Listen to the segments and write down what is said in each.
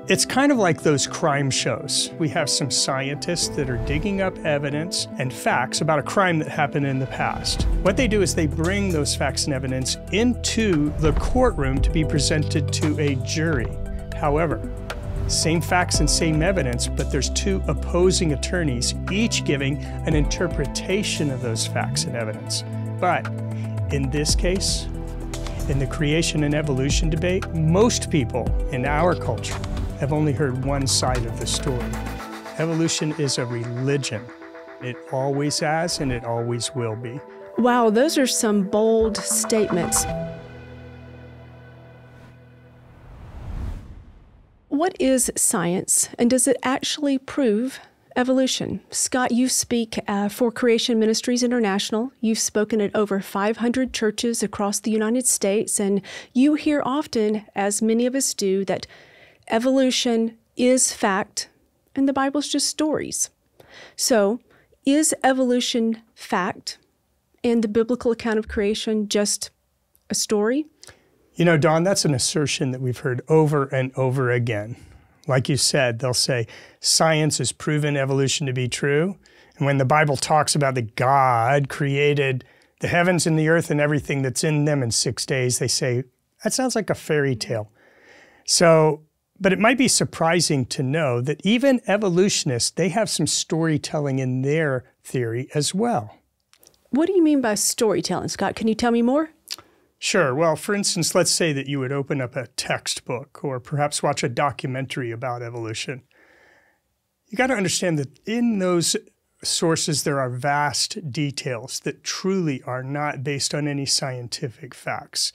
It's kind of like those crime shows. We have some scientists that are digging up evidence and facts about a crime that happened in the past. What they do is they bring those facts and evidence into the courtroom to be presented to a jury. However, same facts and same evidence, but there's two opposing attorneys, each giving an interpretation of those facts and evidence. But in this case, in the creation and evolution debate, most people in our culture have only heard one side of the story. Evolution is a religion. It always has and it always will be. Wow, those are some bold statements. What is science, and does it actually prove evolution? Scott, you speak for Creation Ministries International. You've spoken at over 500 churches across the United States, and you hear often, as many of us do, that evolution is fact, and the Bible's just stories. So, is evolution fact, and the biblical account of creation just a story? You know, Dawn, that's an assertion that we've heard over and over again. Like you said, they'll say, science has proven evolution to be true. And when the Bible talks about that God created the heavens and the earth and everything that's in them in 6 days, they say, that sounds like a fairy tale. But it might be surprising to know that even evolutionists, they have some storytelling in their theory as well. What do you mean by storytelling, Scott? Can you tell me more? Sure. Well, for instance, let's say that you would open up a textbook or perhaps watch a documentary about evolution. You got to understand that in those sources, there are vast details that truly are not based on any scientific facts.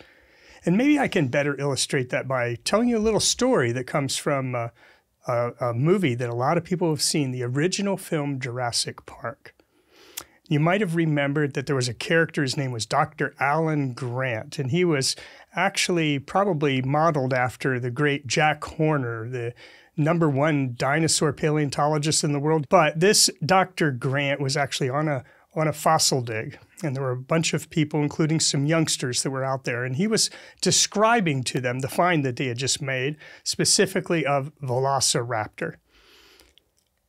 And maybe I can better illustrate that by telling you a little story that comes from a movie that a lot of people have seen, the original film Jurassic Park. You might have remembered that there was a character, his name was Dr. Alan Grant, and he was actually probably modeled after the great Jack Horner, the #1 dinosaur paleontologist in the world. But this Dr. Grant was actually on a fossil dig, and there were a bunch of people, including some youngsters that were out there, and he was describing to them the find that they had just made, specifically of Velociraptor.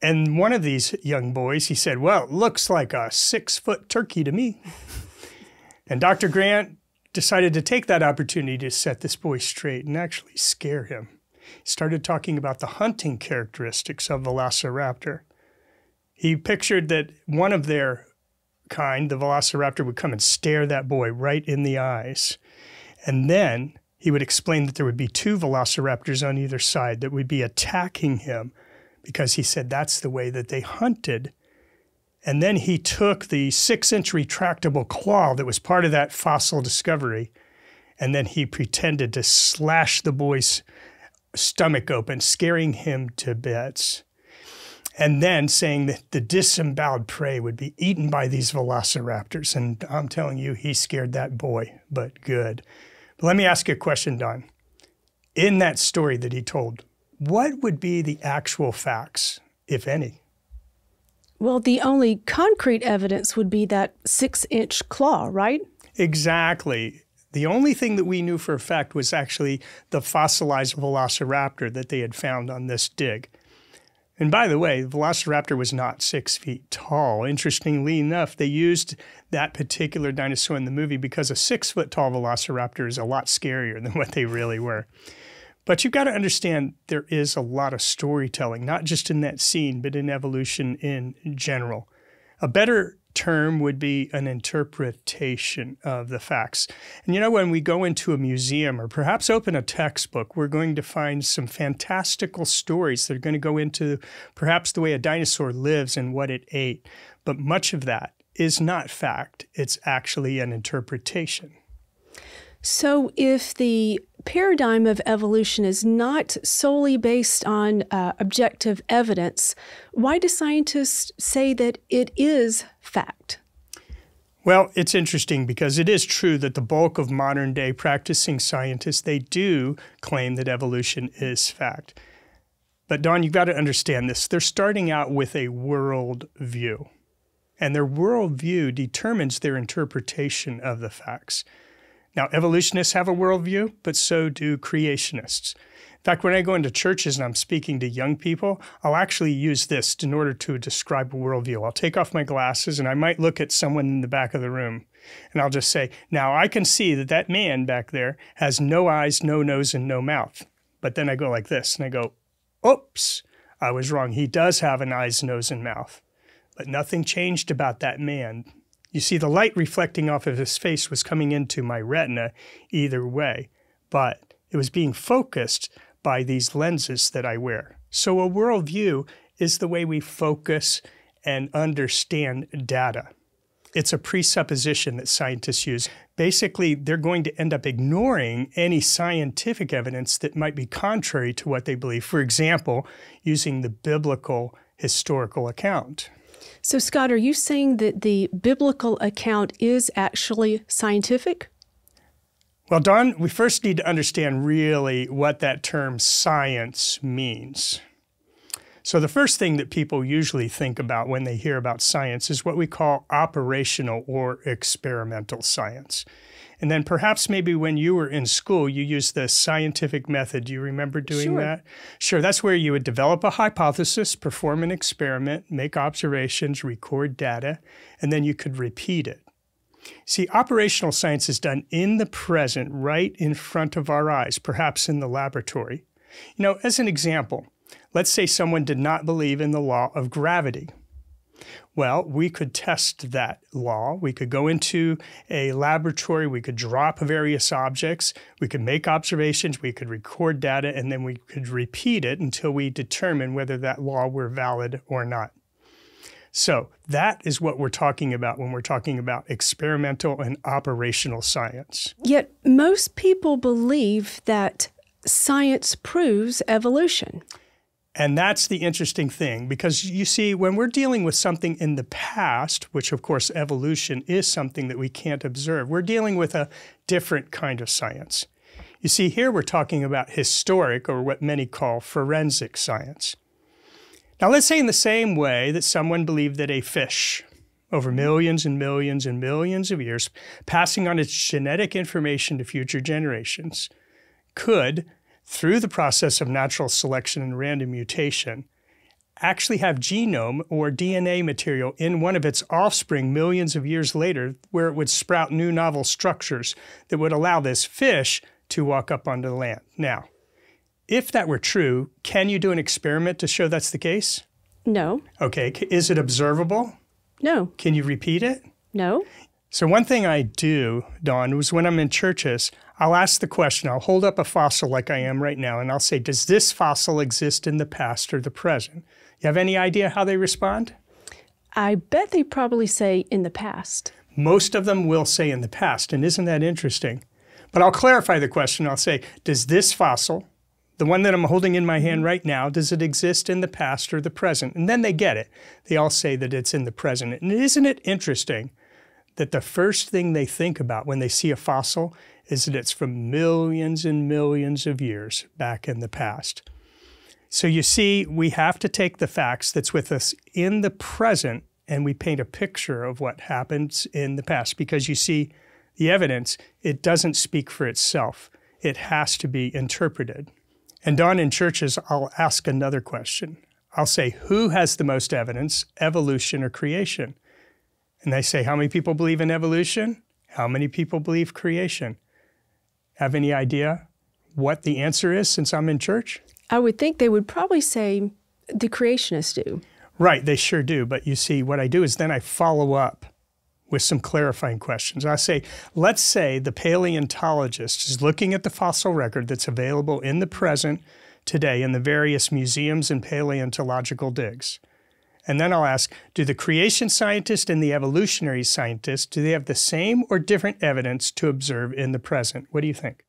And one of these young boys, he said, well, it looks like a 6-foot turkey to me. And Dr. Grant decided to take that opportunity to set this boy straight and actually scare him. He started talking about the hunting characteristics of Velociraptor. He pictured that one of their kind, the Velociraptor, would come and stare that boy right in the eyes. And then he would explain that there would be 2 Velociraptors on either side that would be attacking him, because he said that's the way that they hunted. And then he took the 6-inch retractable claw that was part of that fossil discovery, and then he pretended to slash the boy's stomach open, scaring him to bits. And then saying that the disemboweled prey would be eaten by these Velociraptors. And I'm telling you, he scared that boy, but good. But let me ask you a question, Don. In that story that he told, what would be the actual facts, if any? Well, the only concrete evidence would be that 6-inch claw, right? Exactly. The only thing that we knew for a fact was actually the fossilized Velociraptor that they had found on this dig. And by the way, the Velociraptor was not 6 feet tall. Interestingly enough, they used that particular dinosaur in the movie because a 6-foot-tall Velociraptor is a lot scarier than what they really were. But you've got to understand there is a lot of storytelling, not just in that scene, but in evolution in general. A better term would be an interpretation of the facts. And you know, when we go into a museum or perhaps open a textbook, we're going to find some fantastical stories that are going to go into perhaps the way a dinosaur lives and what it ate. But much of that is not fact. It's actually an interpretation. So if the paradigm of evolution is not solely based on objective evidence, why do scientists say that it is fact? Well, it's interesting because it is true that the bulk of modern day practicing scientists, they do claim that evolution is fact. But Don, you've got to understand this. They're starting out with a worldview, and their worldview determines their interpretation of the facts. Now, evolutionists have a worldview, but so do creationists. In fact, when I go into churches and I'm speaking to young people, I'll actually use this in order to describe a worldview. I'll take off my glasses and I might look at someone in the back of the room and I'll just say, now I can see that that man back there has no eyes, no nose, and no mouth. But then I go like this and I go, oops, I was wrong. He does have an eyes, nose, and mouth. But nothing changed about that man. You see, the light reflecting off of his face was coming into my retina either way, but it was being focused by these lenses that I wear. So a worldview is the way we focus and understand data. It's a presupposition that scientists use. Basically, they're going to end up ignoring any scientific evidence that might be contrary to what they believe. For example, using the biblical historical account. So, Scott, are you saying that the biblical account is actually scientific? Well, Dawn, we first need to understand really what that term science means. So the first thing that people usually think about when they hear about science is what we call operational or experimental science. And then perhaps maybe when you were in school, you used the scientific method. Do you remember doing that? Sure. That's where you would develop a hypothesis, perform an experiment, make observations, record data, and then you could repeat it. See, operational science is done in the present, right in front of our eyes, perhaps in the laboratory. You know, as an example, let's say someone did not believe in the law of gravity. Well, we could test that law. We could go into a laboratory, we could drop various objects, we could make observations, we could record data, and then we could repeat it until we determine whether that law were valid or not. So that is what we're talking about when we're talking about experimental and operational science. Yet most people believe that science proves evolution. And that's the interesting thing, because you see, when we're dealing with something in the past, which of course evolution is something that we can't observe, we're dealing with a different kind of science. You see, here we're talking about historic, or what many call forensic science. Now let's say in the same way that someone believed that a fish, over millions and millions and millions of years, passing on its genetic information to future generations, could, through the process of natural selection and random mutation, actually have genome or DNA material in one of its offspring millions of years later, where it would sprout new novel structures that would allow this fish to walk up onto the land. Now, if that were true, can you do an experiment to show that's the case? No. Okay, is it observable? No. Can you repeat it? No. So one thing I do, Dawn, was when I'm in churches, I'll ask the question, I'll hold up a fossil like I am right now, and I'll say, does this fossil exist in the past or the present? You have any idea how they respond? I bet they probably say in the past. Most of them will say in the past, and isn't that interesting? But I'll clarify the question. I'll say, does this fossil, the one that I'm holding in my hand right now, does it exist in the past or the present? And then they get it. They all say that it's in the present. And isn't it interesting that the first thing they think about when they see a fossil is that it's from millions and millions of years back in the past? So you see, we have to take the facts that's with us in the present and we paint a picture of what happens in the past, because you see, the evidence, it doesn't speak for itself. It has to be interpreted. And Dawn, in churches, I'll ask another question. I'll say, who has the most evidence, evolution or creation? And they say, how many people believe in evolution? How many people believe creation? Have any idea what the answer is since I'm in church? I would think they would probably say the creationists do. Right, they sure do. But you see, what I do is then I follow up with some clarifying questions. I say, let's say the paleontologist is looking at the fossil record that's available in the present today in the various museums and paleontological digs. And then I'll ask, do the creation scientist and the evolutionary scientist, do they have the same or different evidence to observe in the present? What do you think?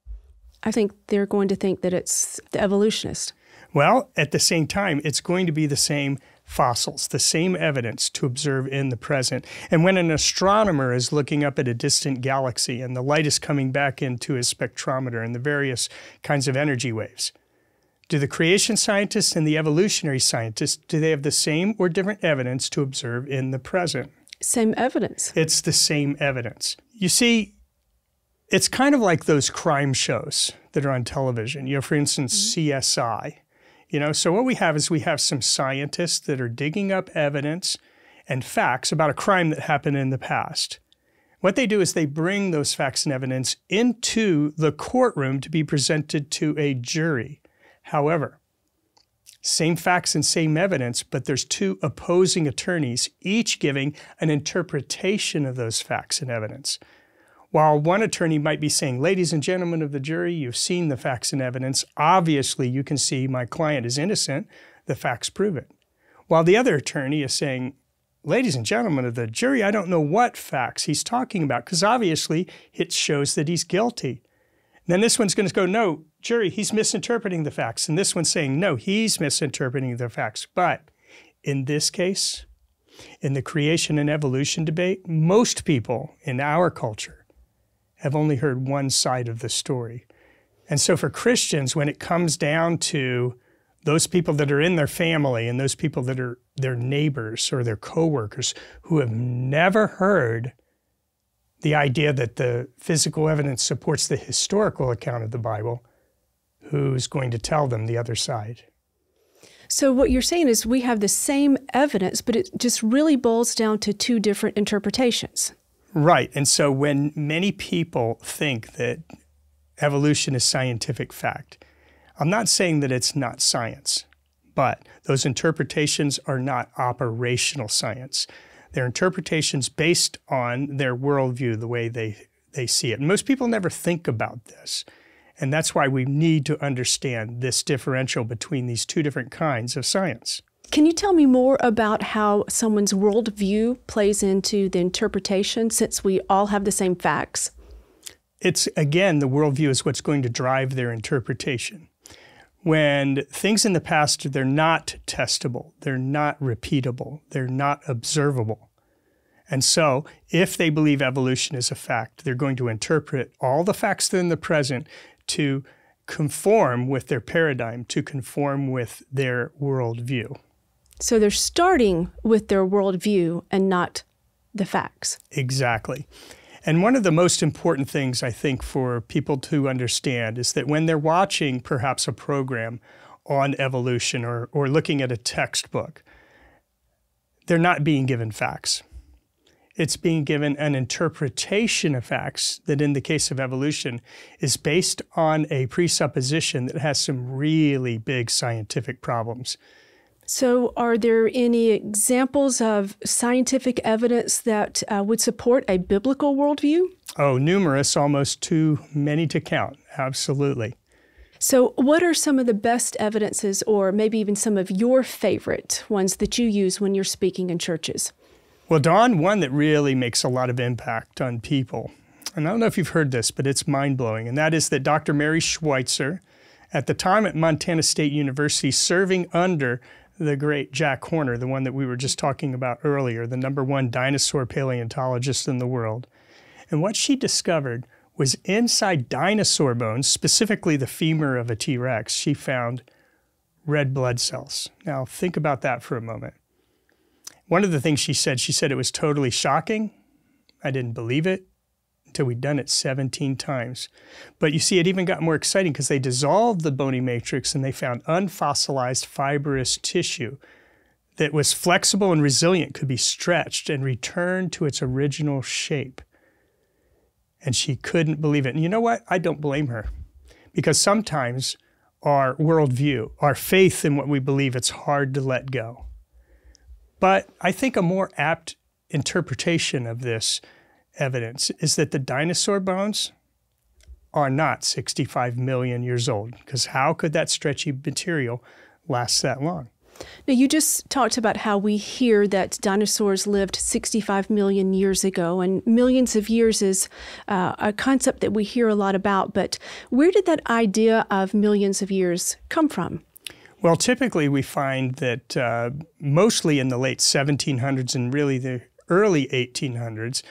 I think they're going to think that it's the evolutionist. Well, at the same time, it's going to be the same fossils, the same evidence to observe in the present. And when an astronomer is looking up at a distant galaxy and the light is coming back into his spectrometer and the various kinds of energy waves, do the creation scientists and the evolutionary scientists, do they have the same or different evidence to observe in the present? Same evidence. It's the same evidence. You see, It's kind of like those crime shows that are on television. You know, for instance, CSI. You know, so what we have is we have some scientists that are digging up evidence and facts about a crime that happened in the past. What they do is they bring those facts and evidence into the courtroom to be presented to a jury. However, same facts and same evidence, but there's two opposing attorneys, each giving an interpretation of those facts and evidence. While one attorney might be saying, ladies and gentlemen of the jury, you've seen the facts and evidence. Obviously, you can see my client is innocent. The facts prove it. While the other attorney is saying, ladies and gentlemen of the jury, I don't know what facts he's talking about, because obviously it shows that he's guilty. And then this one's going to go, no, jury, he's misinterpreting the facts. And this one's saying, no, he's misinterpreting the facts. But in this case, in the creation and evolution debate, most people in our culture have only heard one side of the story. And so for Christians, when it comes down to those people that are in their family and those people that are their neighbors or their coworkers who have never heard the idea that the physical evidence supports the historical account of the Bible, who's going to tell them the other side? So what you're saying is we have the same evidence, but it just really boils down to two different interpretations. Right. And so when many people think that evolution is scientific fact, I'm not saying that it's not science, but those interpretations are not operational science. They're interpretations based on their worldview, the way they see it. And most people never think about this. And that's why we need to understand this differential between these two different kinds of science. Can you tell me more about how someone's worldview plays into the interpretation, since we all have the same facts? It's, again, the worldview is what's going to drive their interpretation. When things in the past, they're not testable, they're not repeatable, they're not observable. And so if they believe evolution is a fact, they're going to interpret all the facts that are in the present to conform with their paradigm, to conform with their worldview. So they're starting with their worldview and not the facts. Exactly. And one of the most important things, I think, for people to understand is that when they're watching perhaps a program on evolution or looking at a textbook, they're not being given facts. It's being given an interpretation of facts that, in the case of evolution, is based on a presupposition that has some really big scientific problems. So are there any examples of scientific evidence that would support a biblical worldview? Oh, numerous, almost too many to count. Absolutely. So what are some of the best evidences, or maybe even some of your favorite ones that you use when you're speaking in churches? Well, Dawn, one that really makes a lot of impact on people, and I don't know if you've heard this, but it's mind-blowing, and that is that Dr. Mary Schweitzer, at the time at Montana State University, serving under the great Jack Horner, the one that we were just talking about earlier, the #1 dinosaur paleontologist in the world. And what she discovered was inside dinosaur bones, specifically the femur of a T-Rex, she found red blood cells. Now, think about that for a moment. One of the things she said it was totally shocking. I didn't believe it until we'd done it 17 times. But you see, it even got more exciting because they dissolved the bony matrix and they found unfossilized fibrous tissue that was flexible and resilient, could be stretched and returned to its original shape. And she couldn't believe it. And you know what? I don't blame her, because sometimes our worldview, our faith in what we believe, it's hard to let go. But I think a more apt interpretation of this evidence is that the dinosaur bones are not 65 million years old, because how could that stretchy material last that long? Now, you just talked about how we hear that dinosaurs lived 65 million years ago, and millions of years is a concept that we hear a lot about. But where did that idea of millions of years come from? Well, typically we find that mostly in the late 1700s and really the early 1800s,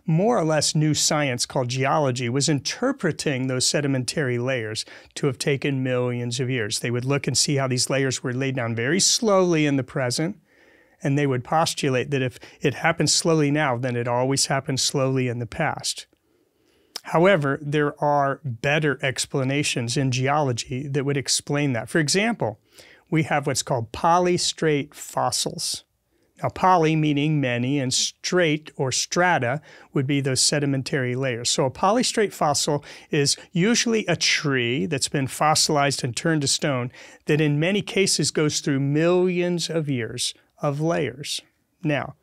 more or less new science called geology was interpreting those sedimentary layers to have taken millions of years. They would look and see how these layers were laid down very slowly in the present, and they would postulate that if it happens slowly now, then it always happened slowly in the past. However, there are better explanations in geology that would explain that. For example, we have what's called polystrate fossils. Now, poly meaning many, and strate or strata would be those sedimentary layers. So a polystrate fossil is usually a tree that's been fossilized and turned to stone that in many cases goes through millions of years of layers. Now,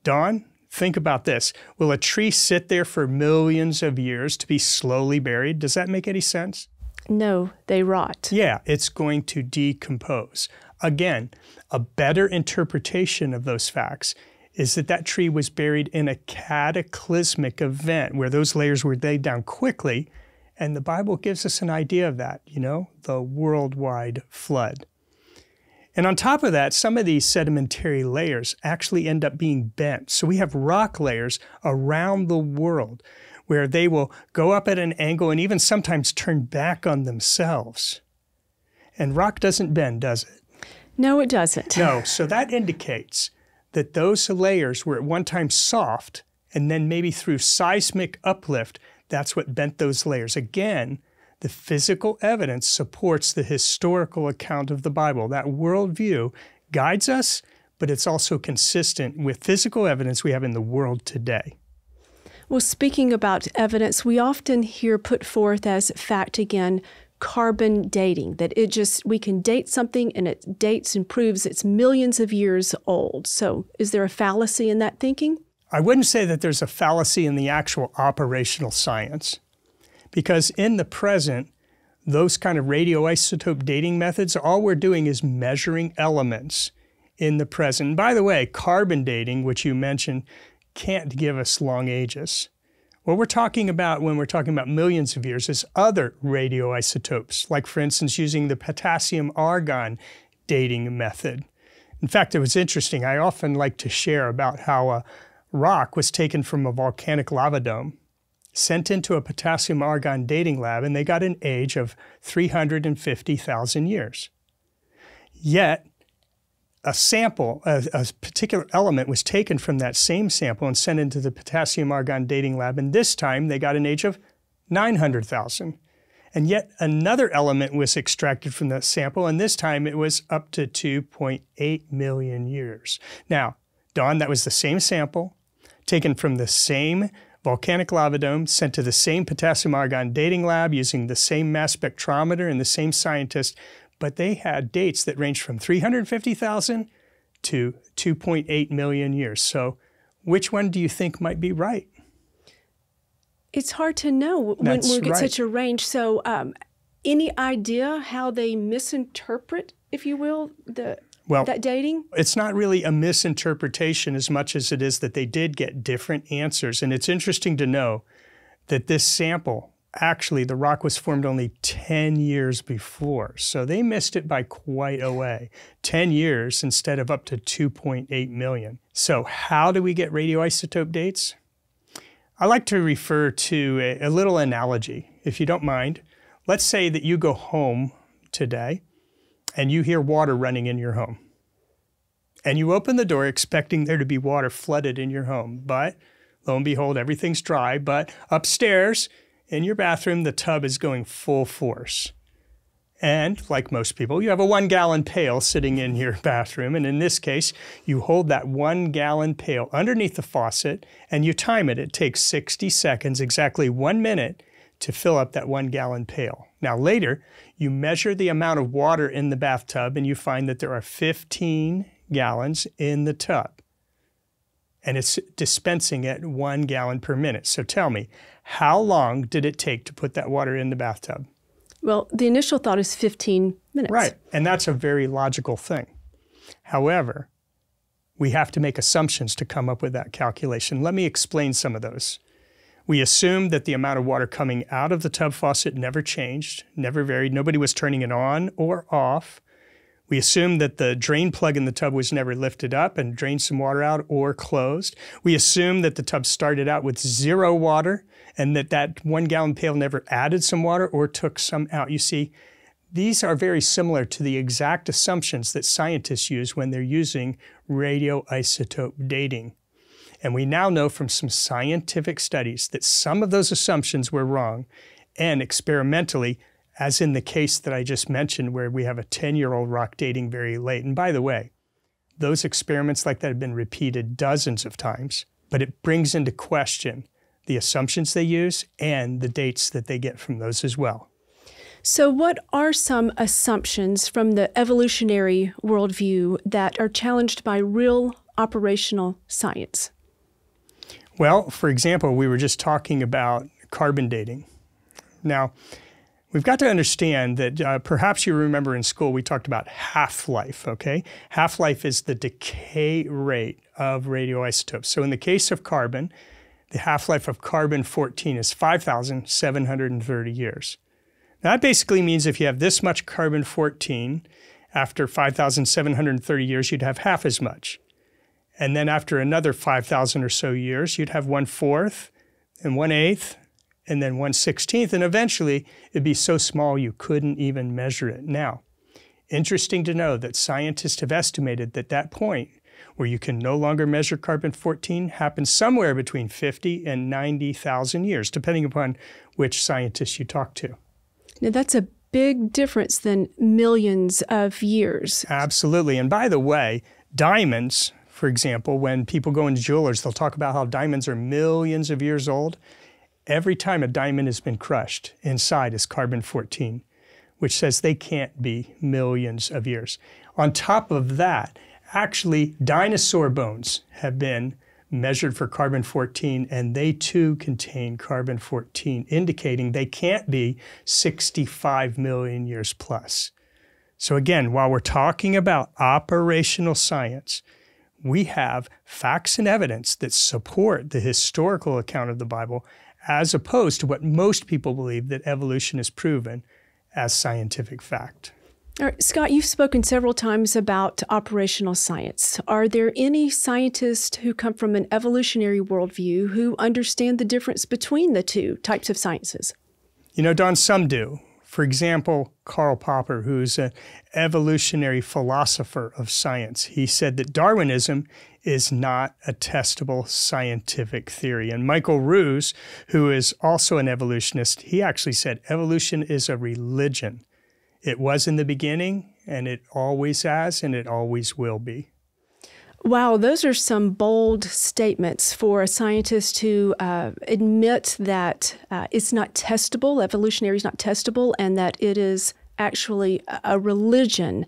Dawn, think about this. Will a tree sit there for millions of years to be slowly buried? Does that make any sense? No, they rot. Yeah, it's going to decompose. Again, a better interpretation of those facts is that that tree was buried in a cataclysmic event where those layers were laid down quickly, and the Bible gives us an idea of that, the worldwide flood. And on top of that, some of these sedimentary layers actually end up being bent. So we have rock layers around the world where they will go up at an angle and even sometimes turn back on themselves. And rock doesn't bend, does it? No, it doesn't. No, so that indicates that those layers were at one time soft, and then maybe through seismic uplift, that's what bent those layers. Again, the physical evidence supports the historical account of the Bible. That worldview guides us, but it's also consistent with physical evidence we have in the world today. Well, speaking about evidence, we often hear put forth as fact again, carbon dating, that we can date something and it dates and proves it's millions of years old. So is there a fallacy in that thinking? I wouldn't say that there's a fallacy in the actual operational science, because in the present, those kind of radioisotope dating methods, all we're doing is measuring elements in the present. And by the way, carbon dating, which you mentioned, can't give us long ages. What we're talking about when we're talking about millions of years is other radioisotopes, like for instance using the potassium-argon dating method. In fact, it was interesting. I often like to share about how a rock was taken from a volcanic lava dome, sent into a potassium-argon dating lab, and they got an age of 350,000 years. Yet, a sample, a particular element was taken from that same sample and sent into the potassium-argon dating lab, and this time they got an age of 900,000. And yet another element was extracted from that sample, and this time it was up to 2.8 million years. Now, Dawn, that was the same sample, taken from the same volcanic lava dome, sent to the same potassium-argon dating lab using the same mass spectrometer and the same scientist, but they had dates that ranged from 350,000 to 2.8 million years. So which one do you think might be right? It's hard to know when we get such a range. So any idea how they misinterpret, if you will, that dating? It's not really a misinterpretation as much as it is that they did get different answers. And it's interesting to know that this sample, actually, the rock was formed only 10 years before. So they missed it by quite a way. 10 years instead of up to 2.8 million. So how do we get radioisotope dates? I like to refer to a little analogy, if you don't mind. Let's say that you go home today and you hear water running in your home. And you open the door expecting there to be water flooded in your home. But lo and behold, everything's dry. But upstairs in your bathroom, the tub is going full force. And like most people, you have a 1-gallon pail sitting in your bathroom. And in this case, you hold that 1-gallon pail underneath the faucet and you time it. It takes 60 seconds, exactly 1 minute, to fill up that 1-gallon pail. Now later, you measure the amount of water in the bathtub and you find that there are 15 gallons in the tub. And it's dispensing at 1 gallon per minute. So tell me, how long did it take to put that water in the bathtub? Well, the initial thought is 15 minutes. Right, and that's a very logical thing. However, we have to make assumptions to come up with that calculation. Let me explain some of those. We assumed that the amount of water coming out of the tub faucet never changed, never varied. Nobody was turning it on or off. We assumed that the drain plug in the tub was never lifted up and drained some water out or closed. We assumed that the tub started out with 0 water and that 1-gallon pail never added some water or took some out. You see, these are very similar to the exact assumptions that scientists use when they're using radioisotope dating. And we now know from some scientific studies that some of those assumptions were wrong. And experimentally, as in the case that I just mentioned, where we have a 10-year-old rock dating very late. And by the way, those experiments like that have been repeated dozens of times, but it brings into question the assumptions they use and the dates that they get from those as well. So what are some assumptions from the evolutionary worldview that are challenged by real operational science? Well, for example, we were just talking about carbon dating. Now, we've got to understand that perhaps you remember in school we talked about half-life, okay? Half-life is the decay rate of radioisotopes. So in the case of carbon, the half-life of carbon-14 is 5,730 years. Now, that basically means if you have this much carbon-14, after 5,730 years, you'd have half as much. And then after another 5,000 or so years, you'd have 1/4 and 1/8 and then 1/16, and eventually it'd be so small you couldn't even measure it. Now, interesting to know that scientists have estimated that that point where you can no longer measure carbon-14 happens somewhere between 50 and 90,000 years, depending upon which scientist you talk to. Now, that's a big difference than millions of years. Absolutely. And by the way, diamonds, for example, when people go into jewelers, they'll talk about how diamonds are millions of years old. Every time a diamond has been crushed, inside is carbon-14, which says they can't be millions of years. On top of that, actually, dinosaur bones have been measured for carbon-14, and they too contain carbon-14, indicating they can't be 65 million years plus. So again, while we're talking about operational science, we have facts and evidence that support the historical account of the Bible, as opposed to what most people believe, that evolution is proven as scientific fact. All right, Scott, you've spoken several times about operational science. Are there any scientists who come from an evolutionary worldview who understand the difference between the two types of sciences? You know, Don, some do. For example, Karl Popper, who's an evolutionary philosopher of science, he said that Darwinism is not a testable scientific theory. And Michael Ruse, who is also an evolutionist, he actually said evolution is a religion. It was in the beginning, and it always has, and it always will be. Wow, those are some bold statements for a scientist to admit that it's not testable, evolutionary is not testable, and that it is actually a religion.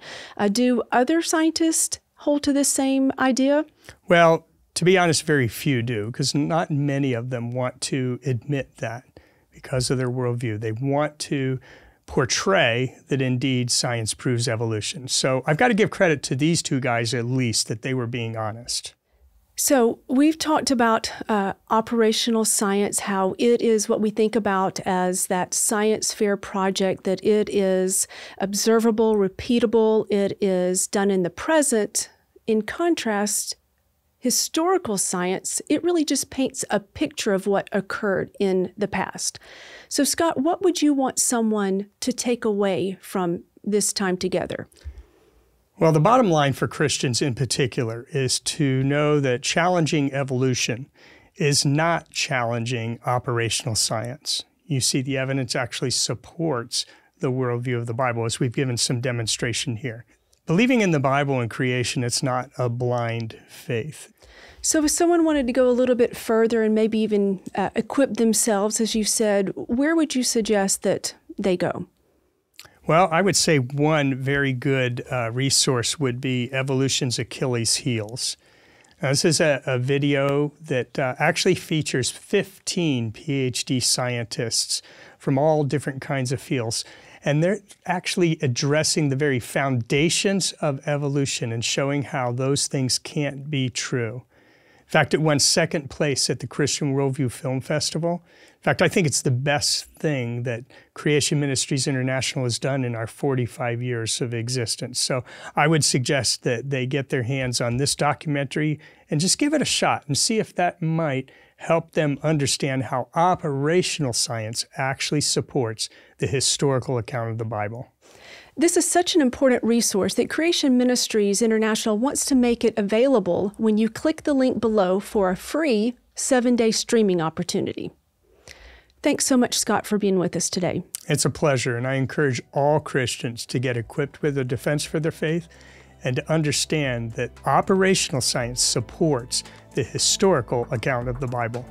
Do other scientists hold to this same idea? Well, to be honest, very few do, because not many of them want to admit that because of their worldview. They want to portray that indeed science proves evolution. So I've got to give credit to these two guys at least that they were being honest. So we've talked about operational science, how it is what we think about as that science fair project, that it is observable, repeatable, it is done in the present. In contrast, historical science, it really just paints a picture of what occurred in the past. So Scott, what would you want someone to take away from this time together? Well, the bottom line for Christians in particular is to know that challenging evolution is not challenging operational science. You see, the evidence actually supports the worldview of the Bible, as we've given some demonstration here. Believing in the Bible and creation, it's not a blind faith. So if someone wanted to go a little bit further and maybe even equip themselves, as you said, where would you suggest that they go? Well, I would say one very good resource would be Evolution's Achilles heels. Now, this is a video that actually features 15 PhD scientists from all different kinds of fields. And they're actually addressing the very foundations of evolution and showing how those things can't be true. In fact, it won second place at the Christian Worldview Film Festival. In fact, I think it's the best thing that Creation Ministries International has done in our 45 years of existence. So I would suggest that they get their hands on this documentary and just give it a shot and see if that might help them understand how operational science actually supports the historical account of the Bible. This is such an important resource that Creation Ministries International wants to make it available when you click the link below for a free 7-day streaming opportunity. Thanks so much, Scott, for being with us today. It's a pleasure, and I encourage all Christians to get equipped with a defense for their faith and to understand that operational science supports the historical account of the Bible.